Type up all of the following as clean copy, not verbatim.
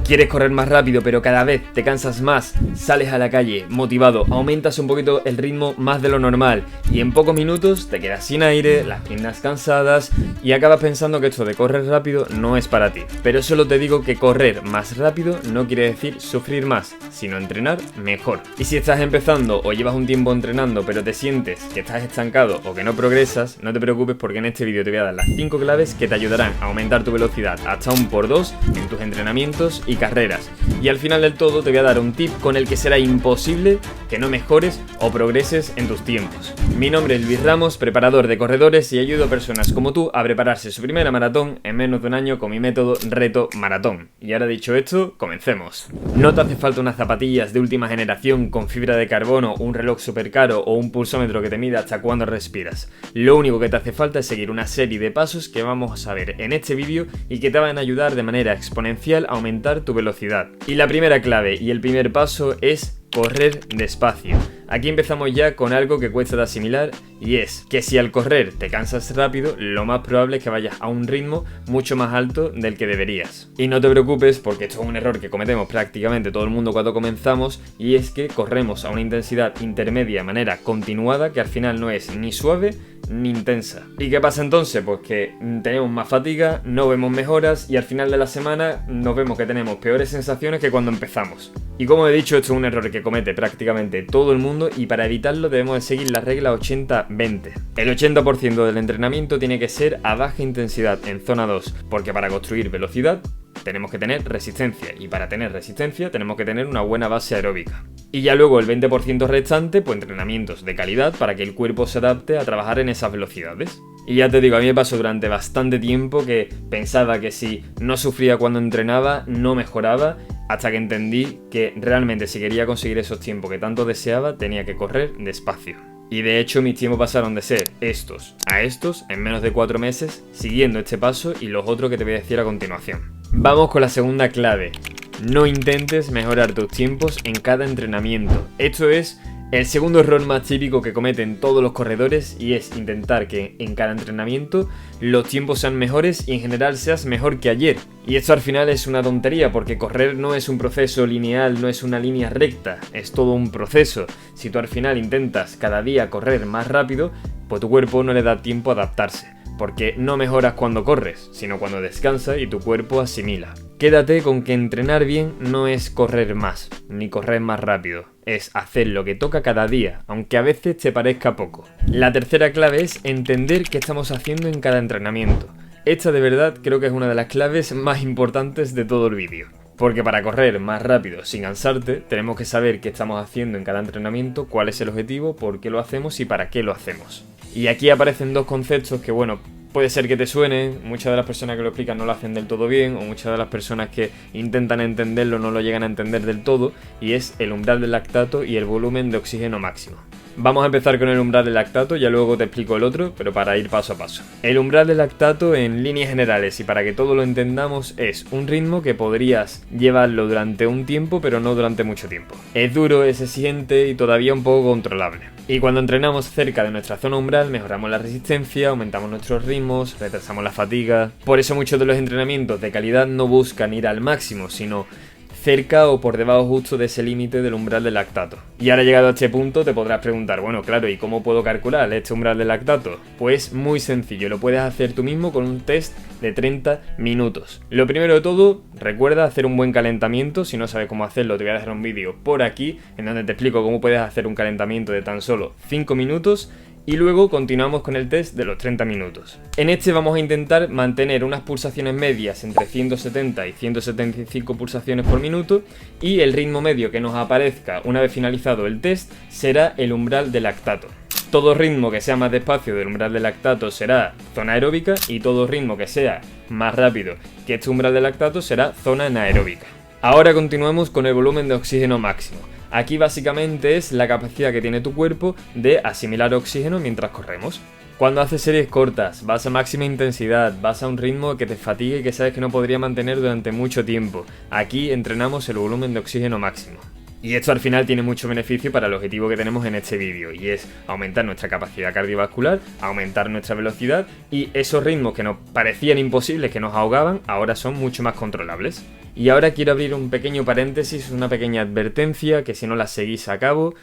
¿Quieres correr más rápido pero cada vez te cansas más? Sales a la calle motivado, aumentas un poquito el ritmo más de lo normal y en pocos minutos te quedas sin aire, las piernas cansadas y acabas pensando que esto de correr rápido no es para ti. Pero solo te digo que correr más rápido no quiere decir sufrir más, sino entrenar mejor. Y si estás empezando o llevas un tiempo entrenando pero te sientes que estás estancado o que no progresas, no te preocupes porque en este vídeo te voy a dar las 5 claves que te ayudarán a aumentar tu velocidad hasta un por 2 en tus entrenamientos y carreras. Y al final del todo te voy a dar un tip con el que será imposible que no mejores o progreses en tus tiempos. Mi nombre es Luis Ramos, preparador de corredores y ayudo a personas como tú a prepararse su primera maratón en menos de un año con mi método Reto Maratón. Y ahora dicho esto, comencemos. No te hace falta unas zapatillas de última generación con fibra de carbono, un reloj súper caro o un pulsómetro que te mida hasta cuándo respiras. Lo único que te hace falta es seguir una serie de pasos que vamos a ver en este vídeo y que te van a ayudar de manera exponencial a aumentar tu velocidad. Y la primera clave y el primer paso es correr despacio. Aquí empezamos ya con algo que cuesta de asimilar y es que si al correr te cansas rápido, lo más probable es que vayas a un ritmo mucho más alto del que deberías. Y no te preocupes porque esto es un error que cometemos prácticamente todo el mundo cuando comenzamos y es que corremos a una intensidad intermedia de manera continuada que al final no es ni suave ni intensa. ¿Y qué pasa entonces? Pues que tenemos más fatiga, no vemos mejoras y al final de la semana nos vemos que tenemos peores sensaciones que cuando empezamos. Y como he dicho, esto es un error que comete prácticamente todo el mundo y para evitarlo debemos de seguir la regla 80-20. El 80% del entrenamiento tiene que ser a baja intensidad en zona 2, porque para construir velocidad tenemos que tener resistencia y para tener resistencia tenemos que tener una buena base aeróbica. Y ya luego el 20% restante, pues entrenamientos de calidad para que el cuerpo se adapte a trabajar en esas velocidades. Y ya te digo, a mí me pasó durante bastante tiempo que pensaba que si no sufría cuando entrenaba, no mejoraba, hasta que entendí que realmente si quería conseguir esos tiempos que tanto deseaba, tenía que correr despacio. Y de hecho mis tiempos pasaron de ser estos a estos en menos de 4 meses, siguiendo este paso y los otros que te voy a decir a continuación. Vamos con la segunda clave. No intentes mejorar tus tiempos en cada entrenamiento. Esto es el segundo error más típico que cometen todos los corredores y es intentar que en cada entrenamiento los tiempos sean mejores y en general seas mejor que ayer. Y esto al final es una tontería porque correr no es un proceso lineal, no es una línea recta, es todo un proceso. Si tú al final intentas cada día correr más rápido, pues tu cuerpo no le da tiempo a adaptarse. Porque no mejoras cuando corres, sino cuando descansas y tu cuerpo asimila. Quédate con que entrenar bien no es correr más, ni correr más rápido. Es hacer lo que toca cada día, aunque a veces te parezca poco. La tercera clave es entender qué estamos haciendo en cada entrenamiento. Esta de verdad creo que es una de las claves más importantes de todo el vídeo. Porque para correr más rápido sin cansarte, tenemos que saber qué estamos haciendo en cada entrenamiento, cuál es el objetivo, por qué lo hacemos y para qué lo hacemos. Y aquí aparecen dos conceptos que, bueno, puede ser que te suenen, muchas de las personas que lo explican no lo hacen del todo bien, o muchas de las personas que intentan entenderlo no lo llegan a entender del todo, y es el umbral del lactato y el volumen de oxígeno máximo. Vamos a empezar con el umbral del lactato, ya luego te explico el otro, pero para ir paso a paso. El umbral del lactato en líneas generales y para que todo lo entendamos es un ritmo que podrías llevarlo durante un tiempo pero no durante mucho tiempo. Es duro, es exigente y todavía un poco controlable. Y cuando entrenamos cerca de nuestra zona umbral mejoramos la resistencia, aumentamos nuestros ritmos, retrasamos la fatiga. Por eso muchos de los entrenamientos de calidad no buscan ir al máximo, sino cerca o por debajo justo de ese límite del umbral del lactato. Y ahora llegado a este punto te podrás preguntar, bueno, claro, ¿y cómo puedo calcular este umbral del lactato? Pues muy sencillo, lo puedes hacer tú mismo con un test de 30 minutos. Lo primero de todo, recuerda hacer un buen calentamiento. Si no sabes cómo hacerlo, te voy a dejar un vídeo por aquí en donde te explico cómo puedes hacer un calentamiento de tan solo 5 minutos. Y luego continuamos con el test de los 30 minutos. En este vamos a intentar mantener unas pulsaciones medias entre 170 y 175 pulsaciones por minuto y el ritmo medio que nos aparezca una vez finalizado el test será el umbral de lactato. Todo ritmo que sea más despacio del umbral de lactato será zona aeróbica y todo ritmo que sea más rápido que este umbral de lactato será zona anaeróbica. Ahora continuamos con el volumen de oxígeno máximo. Aquí básicamente es la capacidad que tiene tu cuerpo de asimilar oxígeno mientras corremos. Cuando haces series cortas, vas a máxima intensidad, vas a un ritmo que te fatigue y que sabes que no podría mantener durante mucho tiempo. Aquí entrenamos el volumen de oxígeno máximo. Y esto al final tiene mucho beneficio para el objetivo que tenemos en este vídeo y es aumentar nuestra capacidad cardiovascular, aumentar nuestra velocidad y esos ritmos que nos parecían imposibles, que nos ahogaban, ahora son mucho más controlables. Y ahora quiero abrir un pequeño paréntesis, una pequeña advertencia, que si no la seguís a cabo,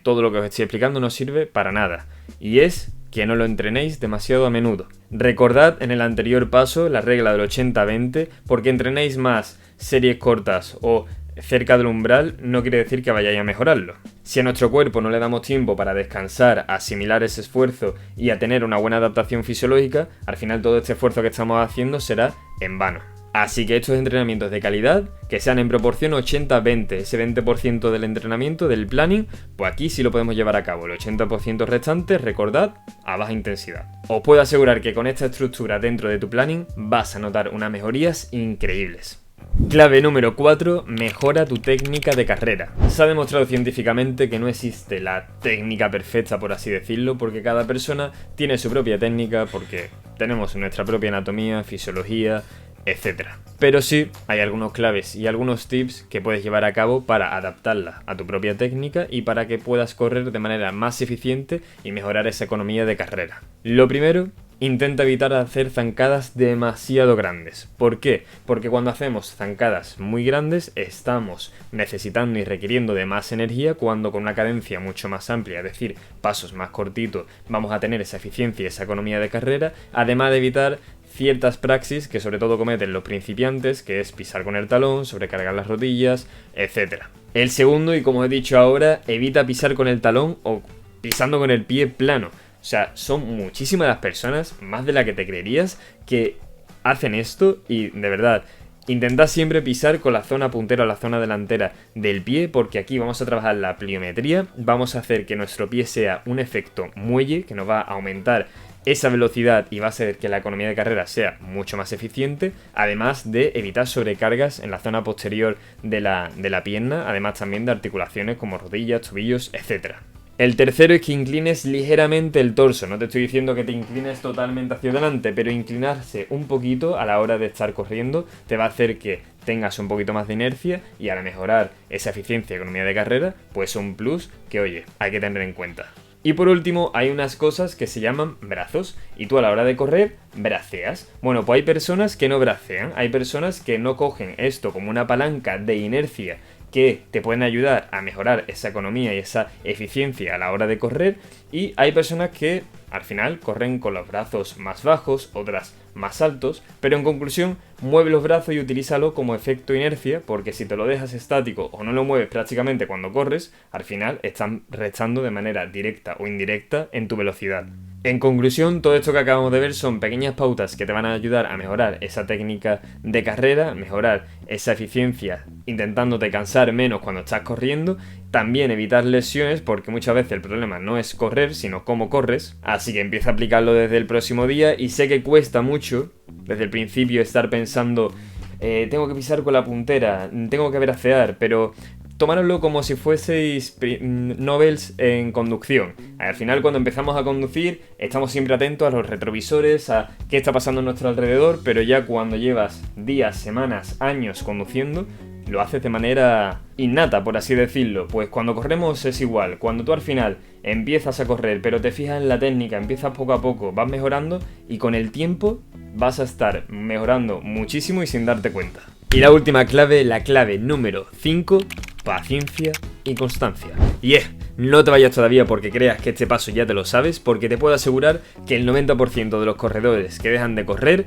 todo lo que os estoy explicando no sirve para nada. Y es que no lo entrenéis demasiado a menudo. Recordad en el anterior paso la regla del 80-20, porque entrenéis más series cortas o cerca del umbral no quiere decir que vayáis a mejorarlo. Si a nuestro cuerpo no le damos tiempo para descansar, a asimilar ese esfuerzo y a tener una buena adaptación fisiológica, al final todo este esfuerzo que estamos haciendo será en vano. Así que estos entrenamientos de calidad, que sean en proporción 80-20, ese 20% del entrenamiento, del planning, pues aquí sí lo podemos llevar a cabo. El 80% restante, recordad, a baja intensidad. Os puedo asegurar que con esta estructura dentro de tu planning vas a notar unas mejorías increíbles. Clave número 4, mejora tu técnica de carrera. Se ha demostrado científicamente que no existe la técnica perfecta, por así decirlo, porque cada persona tiene su propia técnica, porque tenemos nuestra propia anatomía, fisiología, etc. Pero sí hay algunos claves y algunos tips que puedes llevar a cabo para adaptarla a tu propia técnica y para que puedas correr de manera más eficiente y mejorar esa economía de carrera. Lo primero, intenta evitar hacer zancadas demasiado grandes. ¿Por qué? Porque cuando hacemos zancadas muy grandes estamos necesitando y requiriendo de más energía, cuando con una cadencia mucho más amplia, es decir, pasos más cortitos, vamos a tener esa eficiencia y esa economía de carrera, además de evitar ciertas praxis que sobre todo cometen los principiantes, que es pisar con el talón, sobrecargar las rodillas, etc. El segundo, y como he dicho ahora, evita pisar con el talón o pisando con el pie plano. O sea, son muchísimas las personas, más de la que te creerías, que hacen esto y de verdad, intentad siempre pisar con la zona puntera o la zona delantera del pie, porque aquí vamos a trabajar la pliometría, vamos a hacer que nuestro pie sea un efecto muelle, que nos va a aumentar esa velocidad y va a hacer que la economía de carrera sea mucho más eficiente, además de evitar sobrecargas en la zona posterior de la pierna, además también de articulaciones como rodillas, tobillos, etc. El tercero es que inclines ligeramente el torso. No te estoy diciendo que te inclines totalmente hacia adelante, pero inclinarse un poquito a la hora de estar corriendo te va a hacer que tengas un poquito más de inercia y al mejorar esa eficiencia y economía de carrera, pues un plus que, oye, hay que tener en cuenta. Y por último, hay unas cosas que se llaman brazos, y tú a la hora de correr, braceas. Bueno, pues hay personas que no bracean, hay personas que no cogen esto como una palanca de inercia que te pueden ayudar a mejorar esa economía y esa eficiencia a la hora de correr, y hay personas que al final corren con los brazos más bajos, otras más altos, pero en conclusión, mueve los brazos y utilízalo como efecto inercia, porque si te lo dejas estático o no lo mueves prácticamente cuando corres, al final están restando de manera directa o indirecta en tu velocidad. En conclusión, todo esto que acabamos de ver son pequeñas pautas que te van a ayudar a mejorar esa técnica de carrera, mejorar esa eficiencia intentándote cansar menos cuando estás corriendo, también evitar lesiones, porque muchas veces el problema no es correr, sino cómo corres, así que empieza a aplicarlo desde el próximo día. Y sé que cuesta mucho desde el principio estar pensando tengo que pisar con la puntera, tengo que bracear, pero tomároslo como si fueseis novels en conducción. Al final, cuando empezamos a conducir, estamos siempre atentos a los retrovisores, a qué está pasando a nuestro alrededor, pero ya cuando llevas días, semanas, años conduciendo, lo haces de manera innata, por así decirlo. Pues cuando corremos es igual. Cuando tú al final empiezas a correr, pero te fijas en la técnica, empiezas poco a poco, vas mejorando y con el tiempo vas a estar mejorando muchísimo y sin darte cuenta. Y la última clave, la clave número 5, paciencia y constancia. Y no te vayas todavía porque creas que este paso ya te lo sabes, porque te puedo asegurar que el 90% de los corredores que dejan de correr,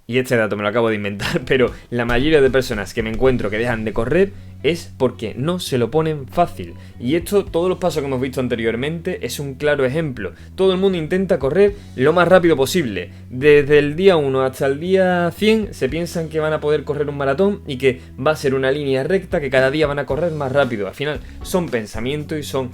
y este dato me lo acabo de inventar, pero la mayoría de personas que me encuentro que dejan de correr es porque no se lo ponen fácil. Y esto, todos los pasos que hemos visto anteriormente, es un claro ejemplo. Todo el mundo intenta correr lo más rápido posible. Desde el día 1 hasta el día 100 se piensan que van a poder correr un maratón y que va a ser una línea recta, que cada día van a correr más rápido. Al final son pensamientos y son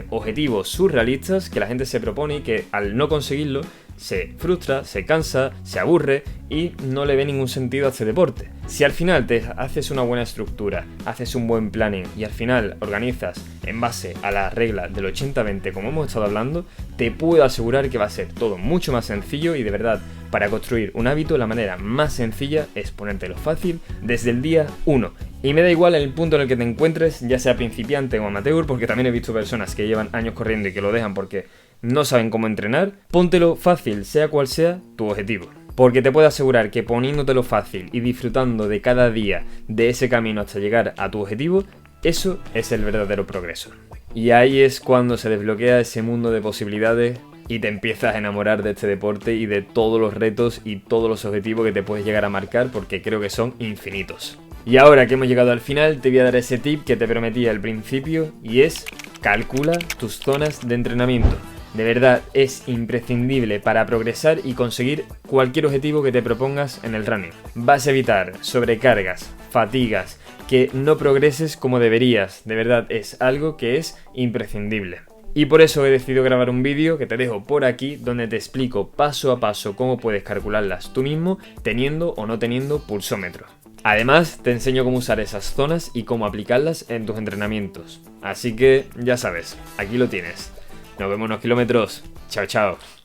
objetivos surrealistas que la gente se propone y que al no conseguirlo se frustra, se cansa, se aburre y no le ve ningún sentido a este deporte. Si al final te haces una buena estructura, haces un buen planning y al final organizas en base a la regla del 80-20 como hemos estado hablando, te puedo asegurar que va a ser todo mucho más sencillo. Y de verdad, para construir un hábito, la manera más sencilla es ponértelo fácil desde el día 1. Y me da igual el punto en el que te encuentres, ya sea principiante o amateur, porque también he visto personas que llevan años corriendo y que lo dejan porque no saben cómo entrenar. Póntelo fácil, sea cual sea tu objetivo. porque te puedo asegurar que poniéndotelo fácil y disfrutando de cada día de ese camino hasta llegar a tu objetivo, eso es el verdadero progreso. Y ahí es cuando se desbloquea ese mundo de posibilidades y te empiezas a enamorar de este deporte y de todos los retos y todos los objetivos que te puedes llegar a marcar, porque creo que son infinitos. Y ahora que hemos llegado al final, te voy a dar ese tip que te prometí al principio, y es: calcula tus zonas de entrenamiento. De verdad, es imprescindible para progresar y conseguir cualquier objetivo que te propongas en el running. Vas a evitar sobrecargas, fatigas, que no progreses como deberías. De verdad, es algo que es imprescindible. Y por eso he decidido grabar un vídeo que te dejo por aquí, donde te explico paso a paso cómo puedes calcularlas tú mismo, teniendo o no teniendo pulsómetro. Además, te enseño cómo usar esas zonas y cómo aplicarlas en tus entrenamientos. Así que, ya sabes, aquí lo tienes. Nos vemos en los kilómetros. Chao, chao.